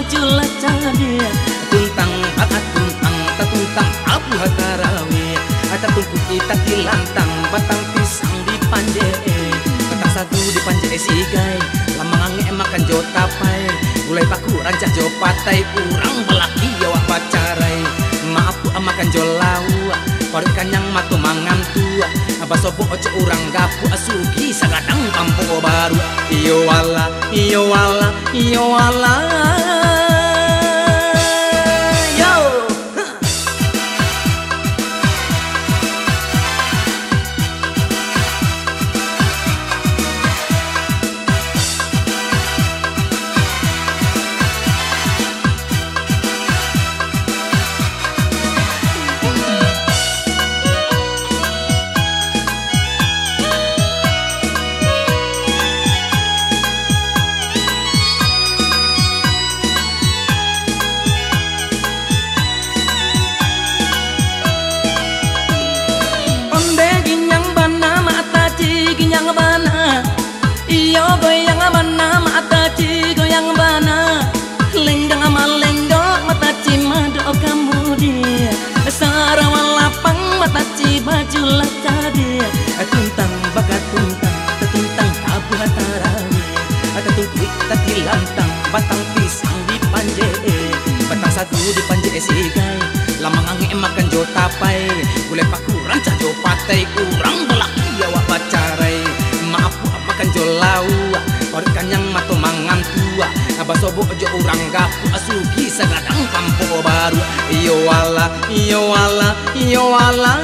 baju lacadi tuntang bakat tuntang tatuntang abu hatarawi tatungku kita kilantang batang pisang di panje batang satu di panje sigai lamangange makan jo tapai mulai paku rancah jo patai urang belaki jawa pacarai maapu makan jo lawa parut kanyang matu mangan tua basobo oce urang gapu asugi sagadang kampo baru iyo wala iyo wala iyo wala goyang bana, iyo goyang bana, mata ci goyang bana, lenggang malenggo mata ci madu kamu dia, sarawan lapang mata ci baju lacadi, tuntang bakat tuntang, tuntang tabu hatarawi, tuntui tati lantang, batang pisang di panje, batang satu di panje sigai, lamang angin makan jo tapai, gulai paku rancah jo patai, kurang belaki jawa pacarai maapu makan jo lawa parut kanyang matu mangan tua basobo jo urang gapu asugi sagadang kampo baru iyo wala iyo wala iyo wala